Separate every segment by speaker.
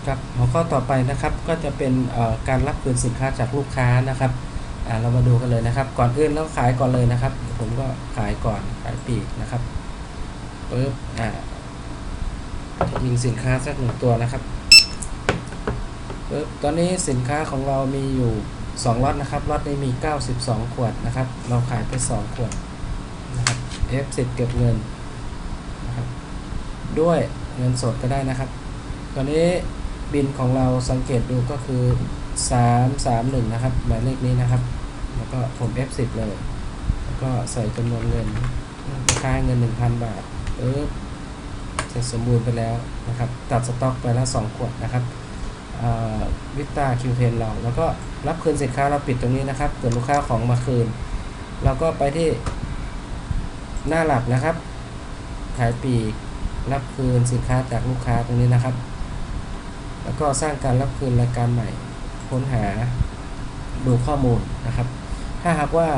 Speaker 1: ครับหัวข้อต่อไปนะครับก็จะเป็นการรับคืนสินค้าจากลูกค้านะครับเรามาดูกันเลยนะครับก่อนอื่นเราขายก่อนเลยนะครับผมก็ขายก่อนขายปลีกนะครับปึ๊บยิงสินค้าสัก1ตัวนะครับปึ๊บตอนนี้สินค้าของเรามีอยู่2ล็อตนะครับล็อตนี้มี92ขวดนะครับเราขายไป2ขวดนะครับ F10 เก็บเงินนะครับด้วยเงินสดก็ได้นะครับตอนนี้บินของเราสังเกตดูก็คือ331นะครับหมายเลขนี้นะครับแล้วก็ผม F10 เลยแล้วก็ใส่จำนวนเงินค่าเงิน 1,000 บาทเสร็จสมบูรณ์ไปแล้วนะครับตัดสต็อกไปแล้ว2ขวดนะครับวิต้าคิวเทนเราแล้วก็รับคืนสินค้าเราปิดตรงนี้นะครับเกิดลูกค้าของมาคืนเราก็ไปที่หน้าหลักนะครับขายปลีกรับคืนสินค้าจากลูกค้าตรงนี้นะครับแล้วก็สร้างการรับคืนรายการใหม่ค้นหาดูข้อมูลนะครับถ้าหากว่า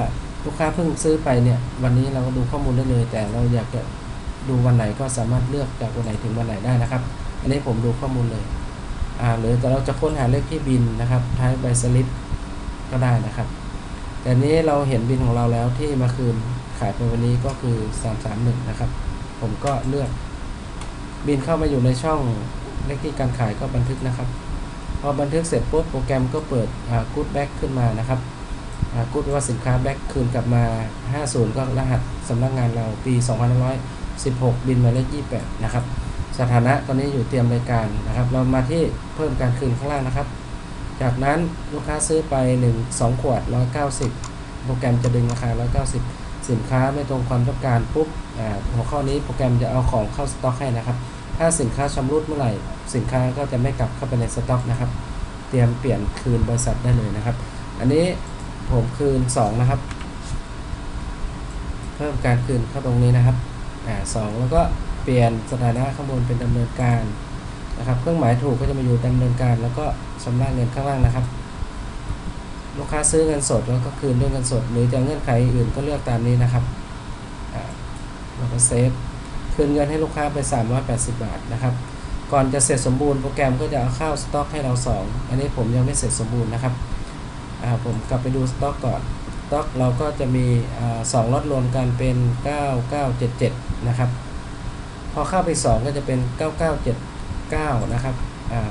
Speaker 1: ลูกค้าเพิ่งซื้อไปเนี่ยวันนี้เราก็ดูข้อมูลได้เลยแต่เราอยากจะดูวันไหนก็สามารถเลือกจากวันไหนถึงวันไหนได้นะครับอันนี้ผมดูข้อมูลเลยหรือแต่เราจะค้นหาเลขที่บินนะครับท้ายใบสลิปก็ได้นะครับแต่นี้เราเห็นบินของเราแล้วที่มาคืนขายไปวันนี้ก็คือ331นะครับผมก็เลือกบินเข้ามาอยู่ในช่องเลขที่การขายก็บันทึกนะครับพอบันทึกเสร็จปุ๊บโปรแกรมก็เปิดGood Back ขึ้นมานะครับGood ว่าสินค้า Back คืนกลับมา50ก็รหัสสำนักงานเราปี2516บินหมายเลข28นะครับสถานะตอนนี้อยู่เตรียมรายการนะครับเรามาที่เพิ่มการคืนข้างล่างนะครับจากนั้นลูกค้าซื้อไป2ขวด190โปรแกรมจะดึงราคา190สินค้าไม่ตรงความต้องการปุ๊บหัวข้อนี้โปรแกรมจะเอาของเข้าสต็อกให้นะครับถ้าสินค้าชำรุดเมื่อไหร่สินค้าก็จะไม่กลับเข้าไปในสต็อกนะครับเตรียมเปลี่ยนคืนบริษัทได้เลยนะครับอันนี้ผมคืน2นะครับเพิ่มการคืนเข้าตรงนี้นะครับ2แล้วก็เปลี่ยนสถานะข้างบนเป็นดำเนินการนะครับเครื่องหมายถูกก็จะมาอยู่ดำเนินการแล้วก็ชำระเงินข้างล่างนะครับลูกค้าซื้อเงินสดแล้วก็คืนด้วยเงินสดหรือจะเงื่อนไขอื่นก็เลือกตามนี้นะครับเราก็เซฟคืนเงินให้ลูกค้าไป380 บาทนะครับก่อนจะเสร็จสมบูรณ์โปรแกรมก็จะเอาเข้าสต็อกให้เรา2อันนี้ผมยังไม่เสร็จสมบูรณ์นะครับผมกลับไปดูสต็อกก่อนสต็อกเราก็จะมี2ล็อตรวมกันเป็น9977นะครับพอเข้าไป2ก็จะเป็น9979นะครับ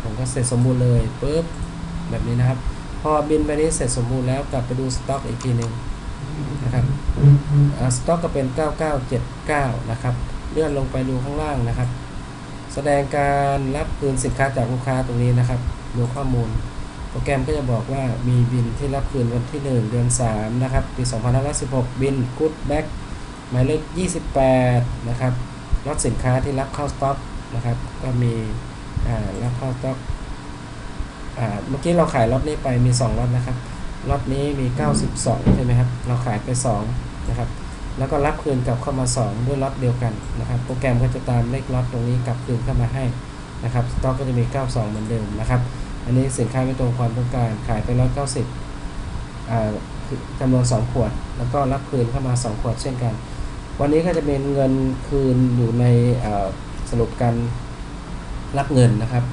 Speaker 1: ผมก็เสร็จสมบูรณ์เลยปึ๊บแบบนี้นะครับพอบินไปนี้เสร็จสมบูรณ์แล้วกลับไปดูสต็อกอีกทีนึงนะครับสต็อกก็เป็น9979นะครับเลื่อนลงไปดูข้างล่างนะครับแสดงการรับคืนสินค้าจากลูกค้าตรงนี้นะครับดูข้อมูลโปรแกรมก็จะบอกว่ามีบินที่รับคืนวันที่1เดือน3นะครับปี2516บิน Good Back หมายเลข28นะครับล็อตสินค้าที่รับเข้าสต็อกนะครับก็มีรับเข้าสต็อกเมื่อกี้เราขายล็อตนี้ไปมี2ล็อตนะครับล็อตนี้มี92ใช่ไหมครับเราขายไป2นะครับแล้วก็รับคืนกลับเข้ามา2ด้วยล็อตเดียวกันนะครับโปรแกรมก็จะตามเลขล็อตตรงนี้กลับคืนเข้ามาให้นะครับสต็อกก็จะมี92เหมือนเดิมนะครับอันนี้สินค้าไม่ตรงความต้องการขายไป190จำนวน2ขวดแล้วก็รับคืนเข้ามา2ขวดเช่นกันวันนี้ก็จะเป็นเงินคืนอยู่ในสรุปการรับเงินนะครับ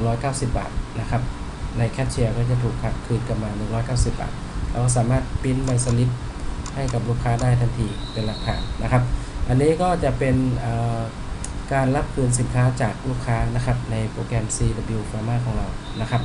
Speaker 1: 190 บาทนะครับในแคชเชียร์ก็จะถูกหักคืนกลับมา190 บาทเราสามารถพิมพ์ใบสลิปให้กับลูกค้าได้ทันทีเป็นหลักฐานนะครับอันนี้ก็จะเป็นการรับคืนสินค้าจากลูกค้านะครับในโปรแกรม CW Pharma ของเรานะครับ